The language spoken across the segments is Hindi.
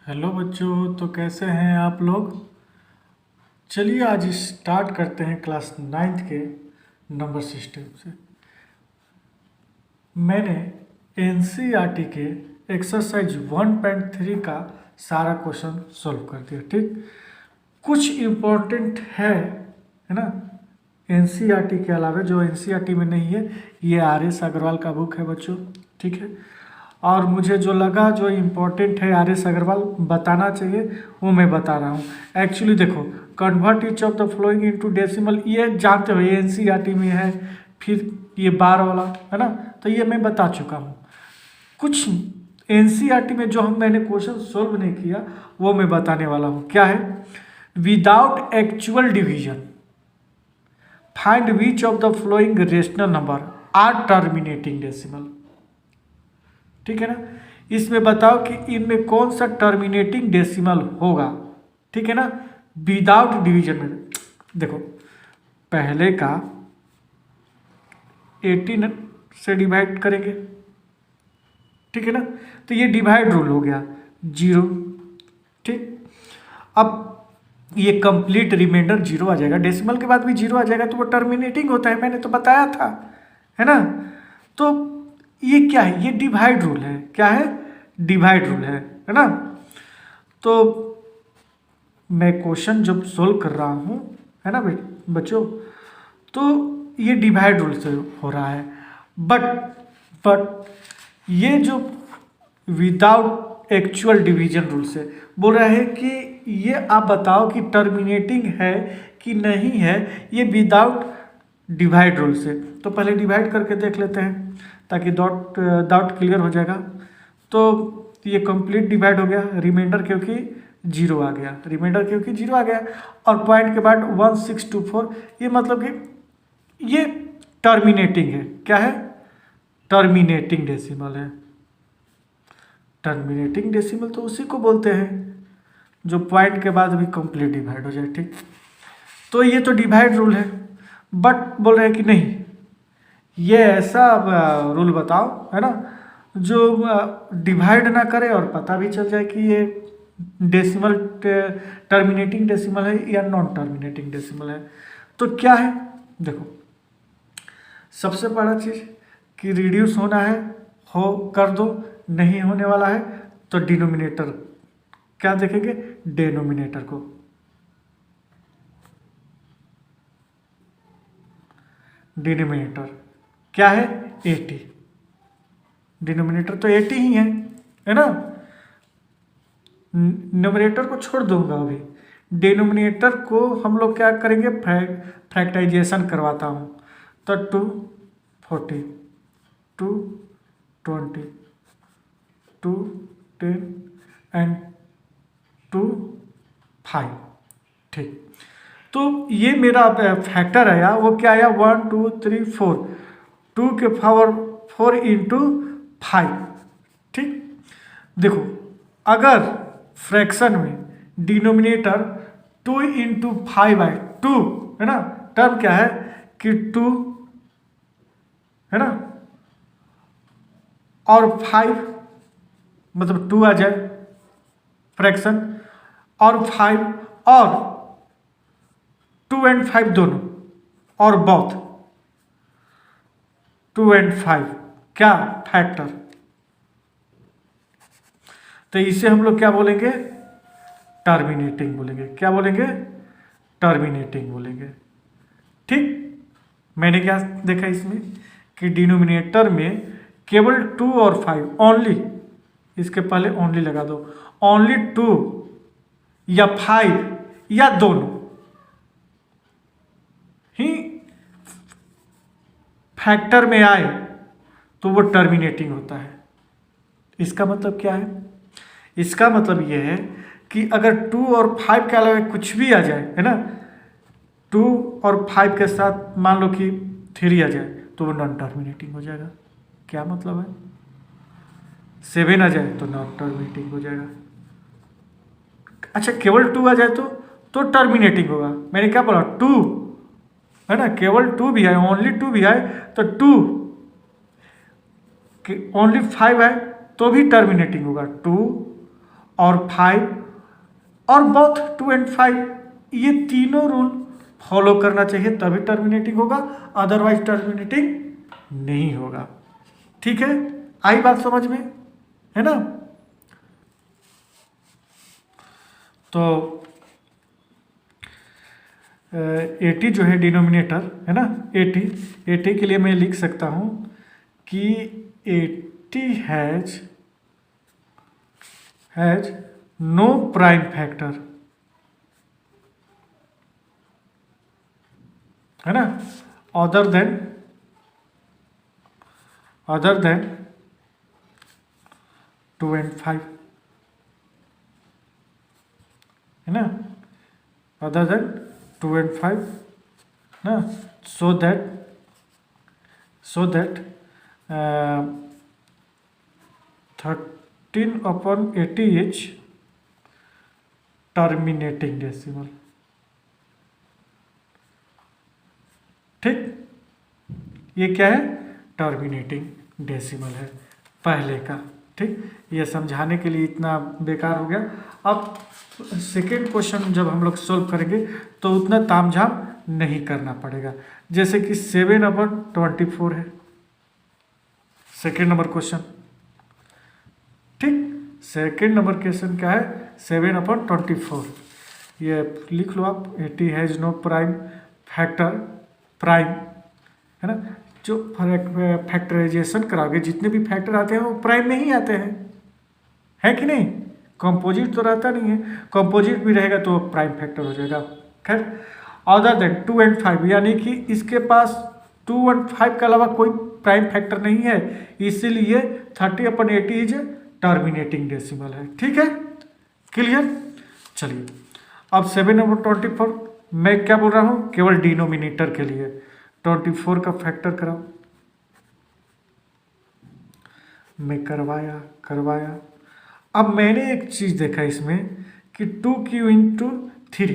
हेलो बच्चों, तो कैसे हैं आप लोग। चलिए आज स्टार्ट करते हैं क्लास नाइन्थ के नंबर सिस्टम से। मैंने एनसीईआरटी के एक्सरसाइज 1.3 का सारा क्वेश्चन सॉल्व कर दिया। ठीक, कुछ इम्पोर्टेंट है ना। एनसीईआरटी के अलावा जो एनसीईआरटी में नहीं है, ये आर.एस. अग्रवाल का बुक है बच्चों। ठीक है, और मुझे जो लगा जो इम्पोर्टेंट है आर.एस. अग्रवाल बताना चाहिए वो मैं बता रहा हूँ। एक्चुअली देखो, convert each of the flowing into decimal, ये जानते हो, ये एनसीईआरटी में है। फिर ये बार वाला है ना, तो ये मैं बता चुका हूँ। कुछ एनसीईआरटी में जो मैंने क्वेश्चन सोल्व नहीं किया वो मैं बताने वाला हूँ। क्या है? Without actual division find which of the following rational number are terminating decimal. ठीक है ना, इसमें बताओ कि इनमें कौन सा टर्मिनेटिंग डेसिमल होगा। ठीक है ना, विदाउट डिवीजन में। देखो, पहले का 18 से डिवाइड करेंगे। ठीक है ना, तो ये डिवाइड रूल हो गया 0। ठीक, अब ये कंप्लीट रिमाइंडर 0 आ जाएगा, डेसिमल के बाद भी 0 आ जाएगा, तो वो टर्मिनेटिंग होता है, मैंने तो बताया था, है ना। तो ये क्या है? ये डिवाइड रूल है। क्या है? डिवाइड रूल है ना। तो मैं क्वेश्चन जब सोल्व कर रहा हूँ, है ना बच्चों, तो ये डिवाइड रूल से हो रहा है। बट ये जो विदाउट एक्चुअल डिवीजन रूल से बोल रहा है कि ये आप बताओ कि टर्मिनेटिंग है कि नहीं है, ये विदाउट डिवाइड रूल से। तो पहले डिवाइड करके देख लेते हैं ताकि डाउट क्लियर हो जाएगा। तो ये कंप्लीट डिवाइड हो गया, रिमाइंडर क्योंकि 0 आ गया, रिमाइंडर क्योंकि 0 आ गया, और पॉइंट के बाद 1624, ये मतलब कि ये टर्मिनेटिंग है। क्या है? टर्मिनेटिंग डेसिमल है। टर्मिनेटिंग डेसिमल तो उसी को बोलते हैं जो पॉइंट के बाद भी कंप्लीट डिवाइड हो जाए। ठीक, तो ये तो डिवाइड रूल है। बट बोल रहे हैं कि नहीं, ये ऐसा रूल बताओ, है ना, जो डिवाइड ना करे और पता भी चल जाए कि ये डेसिमल टर्मिनेटिंग डेसिमल है या नॉन टर्मिनेटिंग डेसिमल है। तो क्या है? देखो, सबसे बड़ा चीज़ कि रिड्यूस होना है, हो कर दो, नहीं होने वाला है तो डिनोमिनेटर क्या देखेंगे? डेनोमिनेटर को। डिनोमिनेटर क्या है? 80। डिनोमिनेटर तो 80 ही है ना। न्यूमरेटर को छोड़ दूंगा अभी, डिनोमिनेटर को हम लोग क्या करेंगे? फैक्टराइजेशन करवाता हूँ। तो 240, 220, 210 एंड 25। ठीक, तो ये मेरा फैक्टर आया, वो क्या आया? 1 2 3 4, 2 के पावर 4 इंटू 5। ठीक, देखो, अगर फ्रैक्शन में डिनोमिनेटर 2 इंटू 5/2 है ना, टर्म क्या है कि 2 है ना, और 5 मतलब 2 आ जाए फ्रैक्शन, और 5 और 2 एंड 5 दोनों, और बोथ 2 एंड 5 क्या? फैक्टर। तो इसे हम लोग क्या बोलेंगे? टर्मिनेटिंग बोलेंगे। क्या बोलेंगे? टर्मिनेटिंग बोलेंगे। ठीक, मैंने क्या देखा इसमें कि डिनोमिनेटर में केवल 2 और 5 ओनली, इसके पहले ओनली लगा दो, ओनली 2 या 5 या दोनों ही फैक्टर में आए तो वो टर्मिनेटिंग होता है। इसका मतलब क्या है? इसका मतलब यह है कि अगर 2 और 5 के अलावा कुछ भी आ जाए, है ना, 2 और 5 के साथ मान लो कि 3 आ जाए तो वो नॉन टर्मिनेटिंग हो जाएगा। क्या मतलब है? 7 आ जाए तो नॉन टर्मिनेटिंग हो जाएगा। अच्छा, केवल 2 आ जाए तो टर्मिनेटिंग होगा। मैंने क्या बोला? 2 है ना, केवल 2 भी आए, ओनली 2 भी आए तो 2, ओनली 5 है तो भी टर्मिनेटिंग होगा। 2 और 5 और बोथ 2 एंड 5, ये तीनों रूल फॉलो करना चाहिए तभी टर्मिनेटिंग होगा, अदरवाइज टर्मिनेटिंग नहीं होगा। ठीक है, आई बात समझ में, है ना। तो 80 जो है डिनोमिनेटर, है ना, 80 के लिए मैं लिख सकता हूं कि 80 हैज नो प्राइम फैक्टर, है ना, अदर देन 2 एंड 5, है ना, अदर देन 2 एंड 5 ना, so that 13/80 is terminating decimal. ठीक, ये क्या है, टर्मिनेटिंग डेसिमल है पहले का। ठीक, ये समझाने के लिए इतना बेकार हो गया। अब सेकेंड क्वेश्चन जब हम लोग सोल्व करेंगे तो उतना तामझाम नहीं करना पड़ेगा। जैसे कि 7/24 है सेकेंड नंबर क्वेश्चन। ठीक, सेकेंड नंबर क्वेश्चन क्या है, 7/24। ये लिख लो आप, 80 has no prime factor, prime, है ना, जो फैक्टराइजेशन कराओगे जितने भी फैक्टर आते हैं वो प्राइम में ही आते हैं, है कि नहीं, कंपोजिट तो रहता नहीं है, कंपोजिट भी रहेगा तो प्राइम फैक्टर हो जाएगा। खैर, अदर देन 2 एंड 5, यानी कि इसके पास 2 और 5 के अलावा कोई प्राइम फैक्टर नहीं है, इसीलिए 30/80 इज टर्मिनेटिंग डेसिमल है। ठीक है, क्लियर। चलिए अब 7/24 मैं क्या बोल रहा हूँ, केवल डिनोमिनेटर के लिए 24 का फैक्टर कराओ। मैं करवाया। अब मैंने एक चीज देखा इसमें कि 2q/3,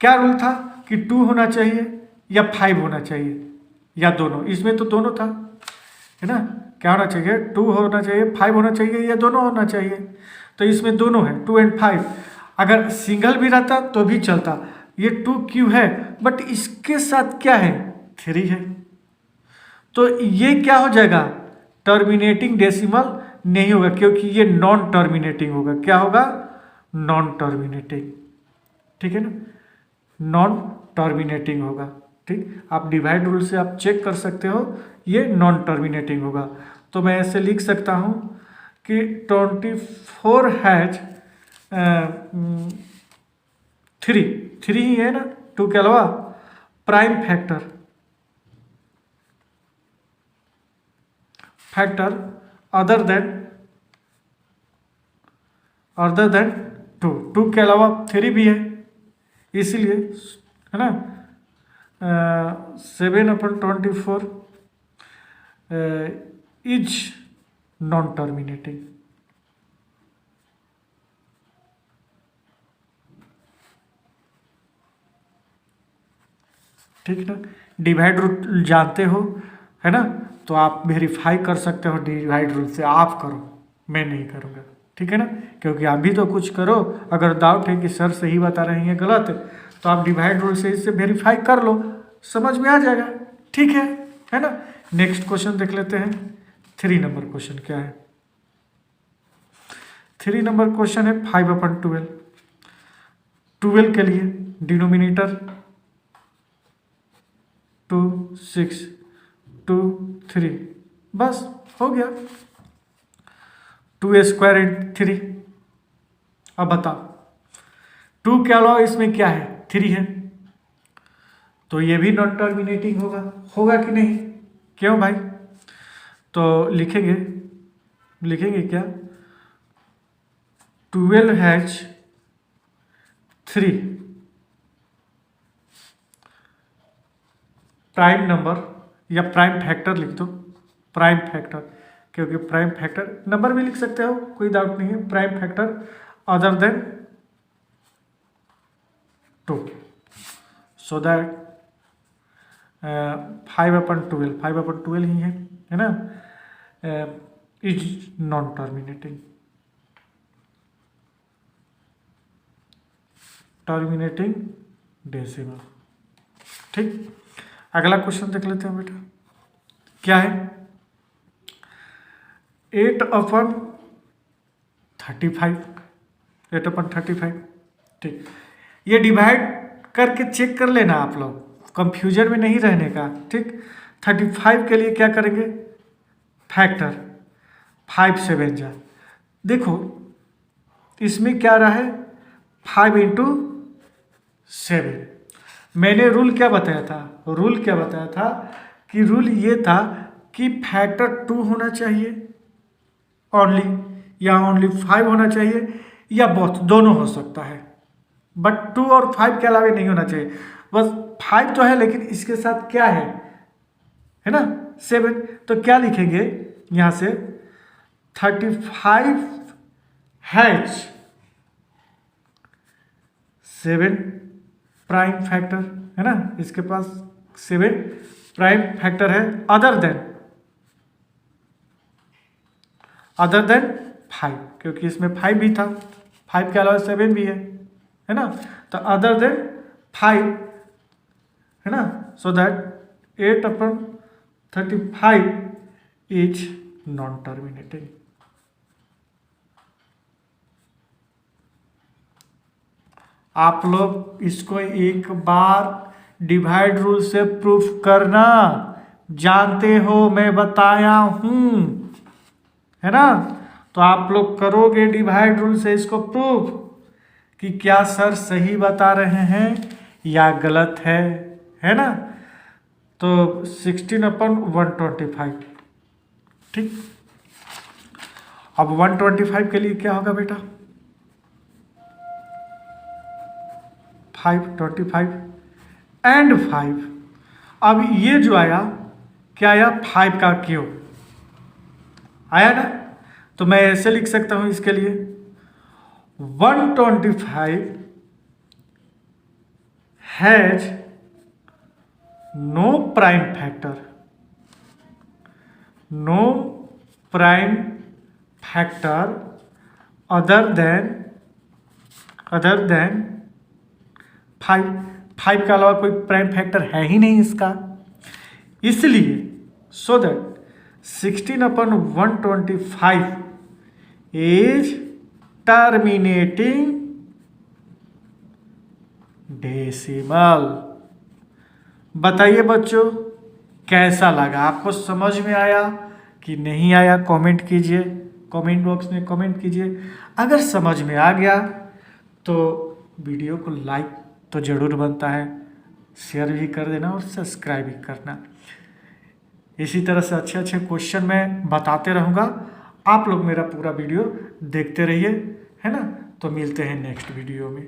क्या रूल था कि 2 होना चाहिए या 5 होना चाहिए या दोनों, इसमें तो दोनों था, है ना, क्या होना चाहिए, 2 होना चाहिए, 5 होना चाहिए या दोनों होना चाहिए, तो इसमें दोनों है 2 एंड 5। अगर सिंगल भी रहता तो भी चलता, ये 2q है बट इसके साथ क्या है, 3 है, तो ये क्या हो जाएगा, टर्मिनेटिंग डेसिमल नहीं होगा क्योंकि ये नॉन टर्मिनेटिंग होगा। क्या होगा, नॉन टर्मिनेटिंग। ठीक है ना, नॉन टर्मिनेटिंग होगा। ठीक, आप डिवाइड रूल से आप चेक कर सकते हो, ये नॉन टर्मिनेटिंग होगा। तो मैं ऐसे लिख सकता हूँ कि 24 हैज 3 ही है ना, 2 के अलावा, प्राइम फैक्टर अदर देन 2 के अलावा 3 भी है, इसीलिए, है ना, 7/24 इज नॉन टर्मिनेटिंग। ठीक ना, डिवाइड रूल जानते हो, है ना, तो आप वेरीफाई कर सकते हो डिवाइड रूल से, आप करो, मैं नहीं करूँगा। ठीक है ना, क्योंकि आप भी तो कुछ करो, अगर डाउट है कि सर सही बता रहे हैं गलत तो आप डिवाइड रूल से इससे वेरीफाई कर लो, समझ में आ जाएगा। ठीक है ना। नेक्स्ट क्वेश्चन देख लेते हैं, 3 नंबर क्वेश्चन क्या है। 3 नंबर क्वेश्चन है 5/12। 12 के लिए डिनोमिनेटर 2 6 2 3, बस हो गया, 2² 3। अब बताओ 2 के अलावा इसमें क्या है, 3 है, तो ये भी नॉन टर्मिनेटिंग होगा कि नहीं, क्यों भाई, तो लिखेंगे क्या, 12 हैज 3 प्राइम नंबर, या प्राइम फैक्टर लिख दो, प्राइम फैक्टर, क्योंकि प्राइम फैक्टर नंबर भी लिख सकते हो, कोई डाउट नहीं है, prime factor other then 2, so that 5/12 ही है ना, is non terminating. Terminating decimal. ठीक, अगला क्वेश्चन देख लेते हैं बेटा, क्या है 8/35, 8/35। ठीक, ये डिवाइड करके चेक कर लेना आप लोग, कंफ्यूजन में नहीं रहने का। ठीक, 35 के लिए क्या करेंगे, फैक्टर 5 से बन जा। देखो इसमें क्या रहा है 5 × 7। मैंने रूल क्या बताया था, रूल क्या बताया था कि रूल ये था कि फैक्टर 2 होना चाहिए ओनली, या ओनली 5 होना चाहिए, या बोथ दोनों हो सकता है, बट 2 और 5 के अलावा नहीं होना चाहिए। बस 5 तो है लेकिन इसके साथ क्या है ना 7, तो क्या लिखेंगे यहाँ से 35 हैज 7 प्राइम फैक्टर, है ना, इसके पास 7 प्राइम फैक्टर है, अदर देन 5, क्योंकि इसमें 5 भी था, 5 के अलावा 7 भी है ना, तो अदर देन 5, है ना, so that 8/35 is non terminating. आप लोग इसको एक बार डिवाइड रूल से प्रूफ करना, जानते हो मैं बताया हूं, है ना, तो आप लोग करोगे डिवाइड रूल से इसको प्रूफ कि क्या सर सही बता रहे हैं या गलत है ना। तो 16/125। ठीक, अब 125 के लिए क्या होगा बेटा, 525 एंड 5। अब ये जो आया क्या आया, 5 का क्यूब आया ना, तो मैं ऐसे लिख सकता हूं इसके लिए 125 has no prime factor, no prime factor other than 5 के अलावा कोई प्राइम फैक्टर है ही नहीं इसका, इसलिए so that 16/125 is terminating decimal. बताइए बच्चों कैसा लगा, आपको समझ में आया कि नहीं आया, कमेंट कीजिए, कमेंट बॉक्स में कमेंट कीजिए। अगर समझ में आ गया तो वीडियो को लाइक तो ज़रूर बनता है, शेयर भी कर देना और सब्सक्राइब भी करना। इसी तरह से अच्छे अच्छे क्वेश्चन मैं बताते रहूँगा, आप लोग मेरा पूरा वीडियो देखते रहिए, है ना। तो मिलते हैं नेक्स्ट वीडियो में।